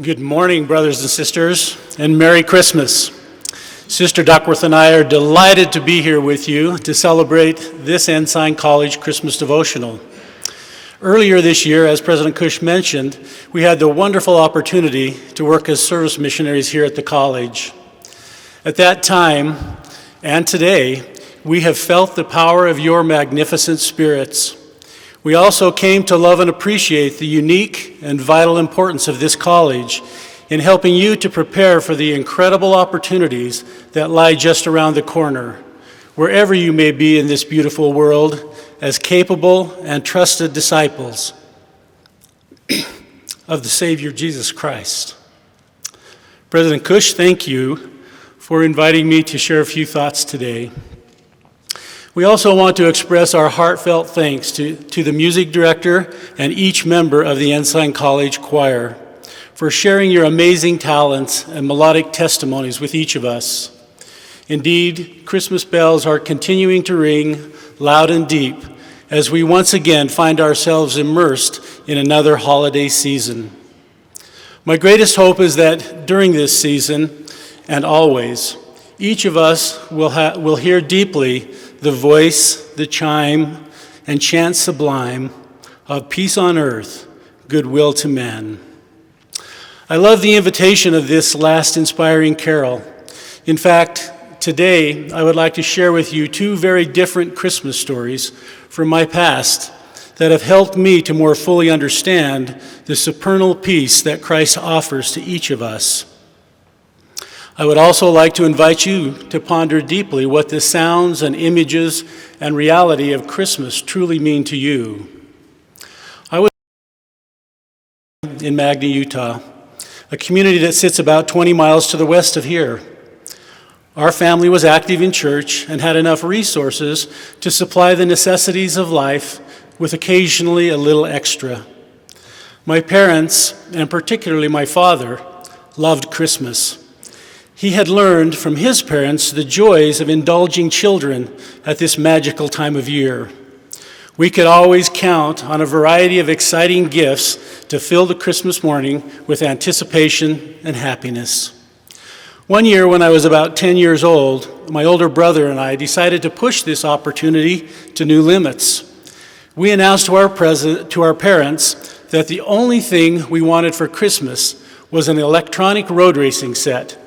Good morning, brothers and sisters, and Merry Christmas. Sister Duckworth and I are delighted to be here with you to celebrate this Ensign College Christmas devotional. Earlier this year, as President Cush mentioned, we had the wonderful opportunity to work as service missionaries here at the college. At that time, and today, we have felt the power of your magnificent spirits. We also came to love and appreciate the unique and vital importance of this college in helping you to prepare for the incredible opportunities that lie just around the corner, wherever you may be in this beautiful world, as capable and trusted disciples of the Savior Jesus Christ. President Cush, thank you for inviting me to share a few thoughts today. We also want to express our heartfelt thanks to the music director and each member of the Ensign College Choir for sharing your amazing talents and melodic testimonies with each of us. Indeed, Christmas bells are continuing to ring loud and deep as we once again find ourselves immersed in another holiday season. My greatest hope is that during this season, and always, each of us will hear deeply the voice, the chime, and chant sublime of peace on earth, goodwill to men. I love the invitation of this last inspiring carol. In fact, today I would like to share with you two very different Christmas stories from my past that have helped me to more fully understand the supernal peace that Christ offers to each of us. I would also like to invite you to ponder deeply what the sounds and images and reality of Christmas truly mean to you. I was in Magna, Utah, a community that sits about 20 miles to the west of here. Our family was active in church and had enough resources to supply the necessities of life with occasionally a little extra. My parents, and particularly my father, loved Christmas. He had learned from his parents the joys of indulging children at this magical time of year. We could always count on a variety of exciting gifts to fill the Christmas morning with anticipation and happiness. One year when I was about 10 years old, my older brother and I decided to push this opportunity to new limits. We announced to our parents that the only thing we wanted for Christmas was an electronic road racing set.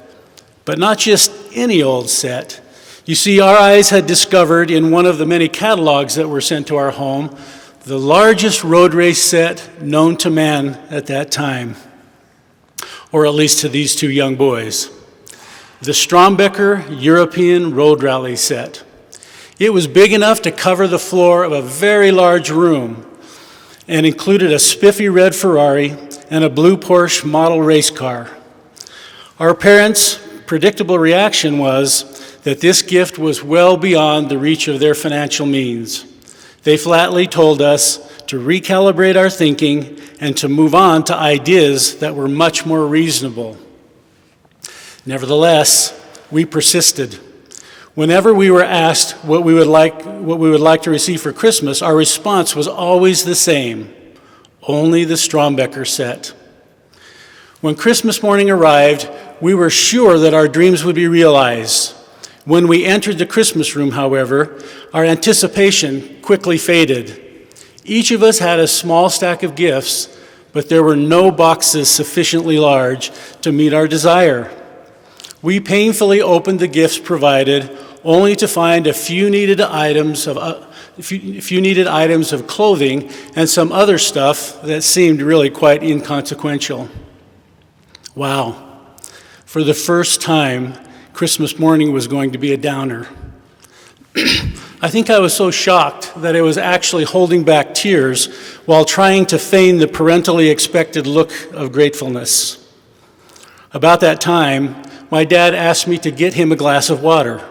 But not just any old set. You see, our eyes had discovered in one of the many catalogs that were sent to our home the largest road race set known to man at that time, or at least to these two young boys. The Strombecker European Road Rally set. It was big enough to cover the floor of a very large room and included a spiffy red Ferrari and a blue Porsche model race car. Our parents' predictable reaction was that this gift was well beyond the reach of their financial means. They flatly told us to recalibrate our thinking and to move on to ideas that were much more reasonable. Nevertheless, we persisted. Whenever we were asked what we would like to receive for Christmas, our response was always the same: only the Strombecker set. When Christmas morning arrived, we were sure that our dreams would be realized. When we entered the Christmas room, however, our anticipation quickly faded. Each of us had a small stack of gifts, but there were no boxes sufficiently large to meet our desire. We painfully opened the gifts provided, only to find a few needed items of clothing and some other stuff that seemed really quite inconsequential. Wow. For the first time, Christmas morning was going to be a downer. I think I was so shocked that I was actually holding back tears while trying to feign the parentally expected look of gratefulness. About that time, my dad asked me to get him a glass of water.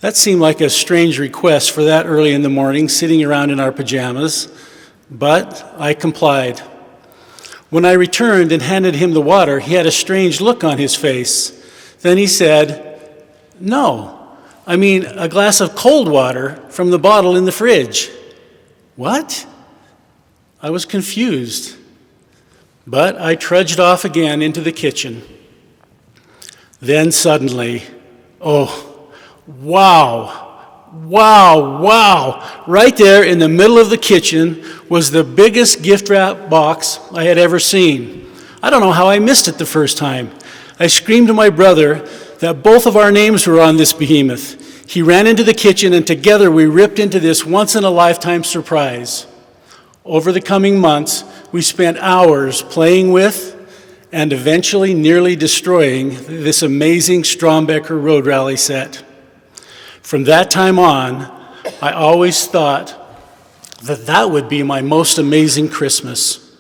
That seemed like a strange request for that early in the morning, sitting around in our pajamas, but I complied. When I returned and handed him the water, he had a strange look on his face. Then he said, "No, I mean a glass of cold water from the bottle in the fridge." What? I was confused. But I trudged off again into the kitchen. Then suddenly, oh, wow. Right there in the middle of the kitchen was the biggest gift wrap box I had ever seen. I don't know how I missed it the first time. I screamed to my brother that both of our names were on this behemoth. He ran into the kitchen, and together we ripped into this once-in-a-lifetime surprise. Over the coming months, we spent hours playing with and eventually nearly destroying this amazing Strombecker Road Rally set. From that time on, I always thought that would be my most amazing Christmas.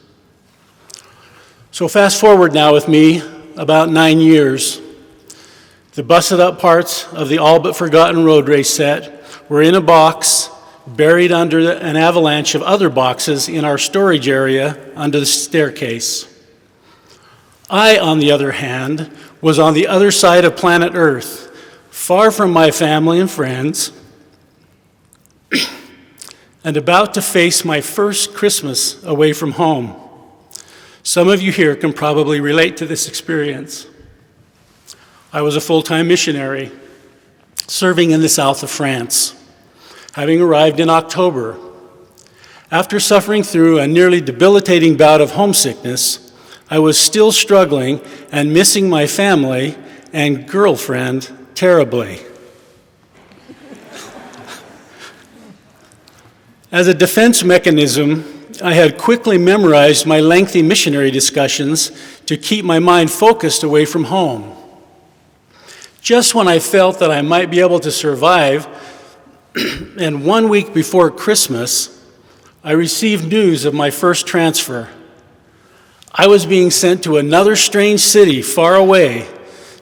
So fast forward now with me about 9 years. The busted up parts of the all but forgotten road race set were in a box buried under an avalanche of other boxes in our storage area under the staircase. I, on the other hand, was on the other side of planet Earth, far from my family and friends, and about to face my first Christmas away from home. Some of you here can probably relate to this experience. I was a full-time missionary, serving in the south of France, having arrived in October. After suffering through a nearly debilitating bout of homesickness, I was still struggling and missing my family and girlfriend terribly. As a defense mechanism, I had quickly memorized my lengthy missionary discussions to keep my mind focused away from home. Just when I felt that I might be able to survive, and 1 week before Christmas, I received news of my first transfer. I was being sent to another strange city far away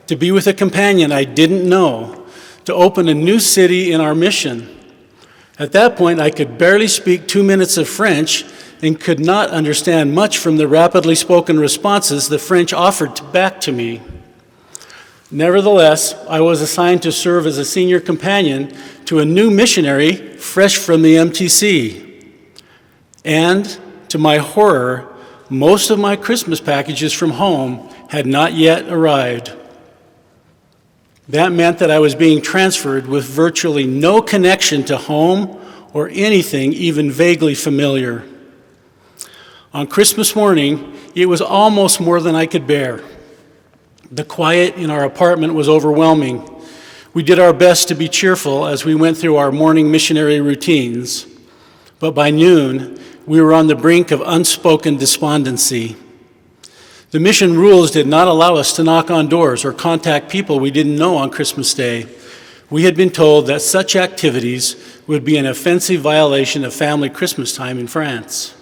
to be with a companion I didn't know, to open a new city in our mission. At that point, I could barely speak 2 minutes of French and could not understand much from the rapidly spoken responses the French offered back to me. Nevertheless, I was assigned to serve as a senior companion to a new missionary fresh from the MTC. And to my horror, most of my Christmas packages from home had not yet arrived. That meant that I was being transferred with virtually no connection to home or anything even vaguely familiar. On Christmas morning, it was almost more than I could bear. The quiet in our apartment was overwhelming. We did our best to be cheerful as we went through our morning missionary routines. But by noon, we were on the brink of unspoken despondency. The mission rules did not allow us to knock on doors or contact people we didn't know on Christmas Day. We had been told that such activities would be an offensive violation of family Christmas time in France.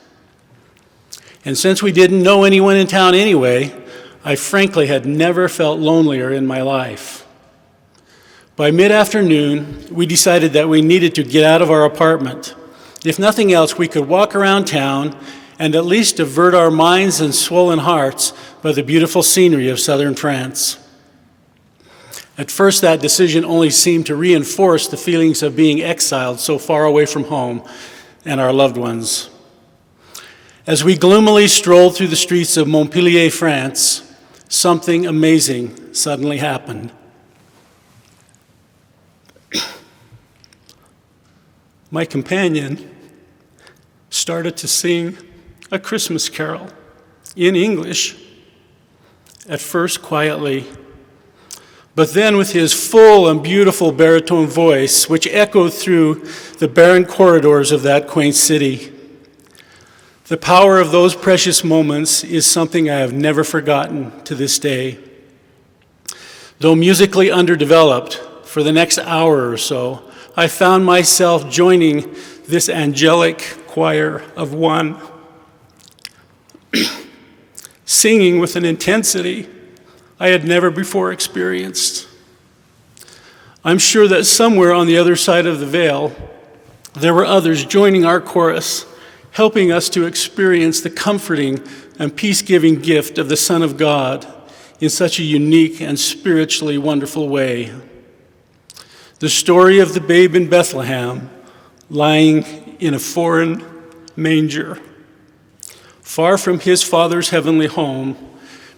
And since we didn't know anyone in town anyway, I frankly had never felt lonelier in my life. By mid-afternoon, we decided that we needed to get out of our apartment. If nothing else, we could walk around town and at least divert our minds and swollen hearts by the beautiful scenery of southern France. At first, that decision only seemed to reinforce the feelings of being exiled so far away from home and our loved ones. As we gloomily strolled through the streets of Montpellier, France, something amazing suddenly happened. My companion started to sing a Christmas carol in English, at first quietly, but then with his full and beautiful baritone voice, which echoed through the barren corridors of that quaint city. The power of those precious moments is something I have never forgotten to this day. Though musically underdeveloped, for the next hour or so, I found myself joining this angelic choir of one, singing with an intensity I had never before experienced. I'm sure that somewhere on the other side of the veil, there were others joining our chorus, helping us to experience the comforting and peace-giving gift of the Son of God in such a unique and spiritually wonderful way. The story of the babe in Bethlehem lying in a foreign manger far from his Father's heavenly home,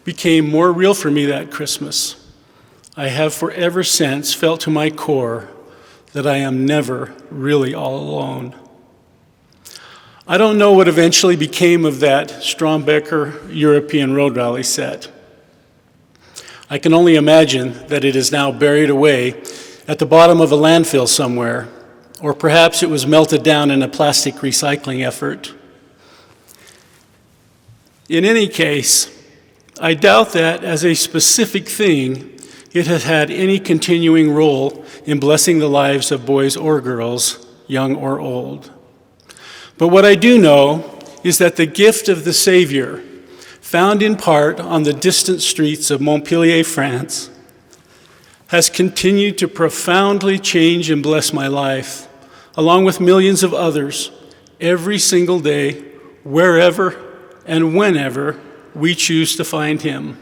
became more real for me that Christmas. I have forever since felt to my core that I am never really all alone. I don't know what eventually became of that Strombecker European Road Rally set. I can only imagine that it is now buried away at the bottom of a landfill somewhere, or perhaps it was melted down in a plastic recycling effort. In any case, I doubt that as a specific thing, it has had any continuing role in blessing the lives of boys or girls, young or old. But what I do know is that the gift of the Savior, found in part on the distant streets of Montpellier, France, has continued to profoundly change and bless my life, along with millions of others, every single day, wherever and whenever we choose to find him.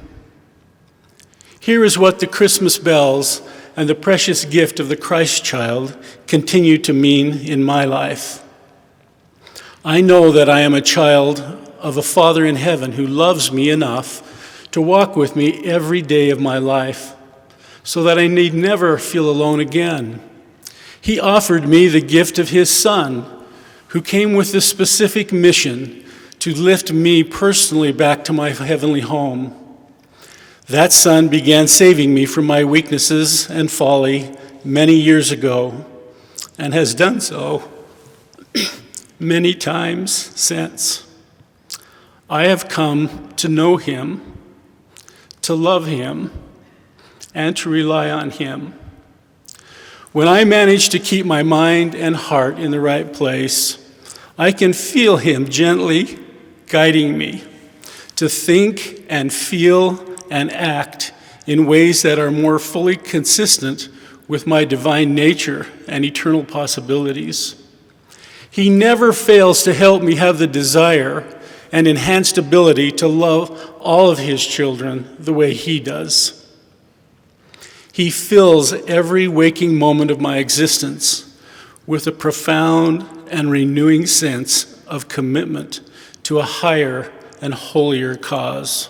Here is what the Christmas bells and the precious gift of the Christ child continue to mean in my life. I know that I am a child of a Father in heaven who loves me enough to walk with me every day of my life so that I need never feel alone again. He offered me the gift of his Son, who came with the specific mission to lift me personally back to my heavenly home. That Son began saving me from my weaknesses and folly many years ago, and has done so many times since. I have come to know him, to love him, and to rely on him. When I manage to keep my mind and heart in the right place, I can feel him gently guiding me to think and feel and act in ways that are more fully consistent with my divine nature and eternal possibilities. He never fails to help me have the desire and enhanced ability to love all of his children the way he does. He fills every waking moment of my existence with a profound and renewing sense of commitment to a higher and holier cause.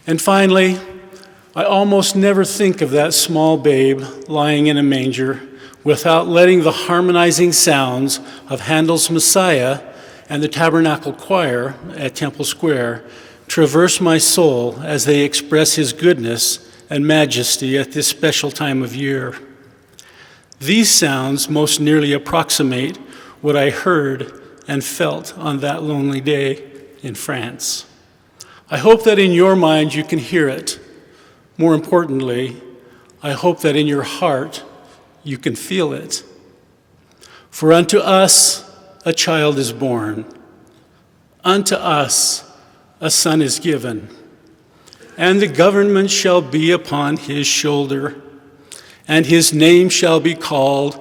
And finally, I almost never think of that small babe lying in a manger without letting the harmonizing sounds of Handel's Messiah and the Tabernacle Choir at Temple Square traverse my soul as they express his goodness and majesty at this special time of year. These sounds most nearly approximate what I heard and felt on that lonely day in France. I hope that in your mind you can hear it. More importantly, I hope that in your heart you can feel it. For unto us a child is born, unto us a son is given, and the government shall be upon his shoulder, and his name shall be called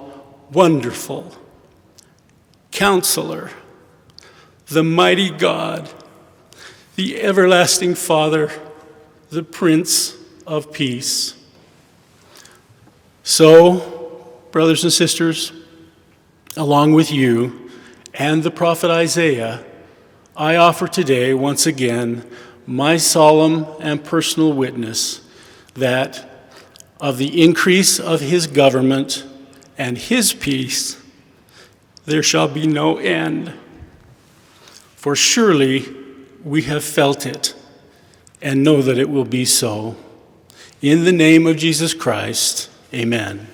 Wonderful, Counselor, the Mighty God, the Everlasting Father, the Prince of Peace. So, brothers and sisters, along with you and the prophet Isaiah, I offer today once again my solemn and personal witness that of the increase of his government and his peace there shall be no end. For surely we have felt it and know that it will be so. In the name of Jesus Christ, amen.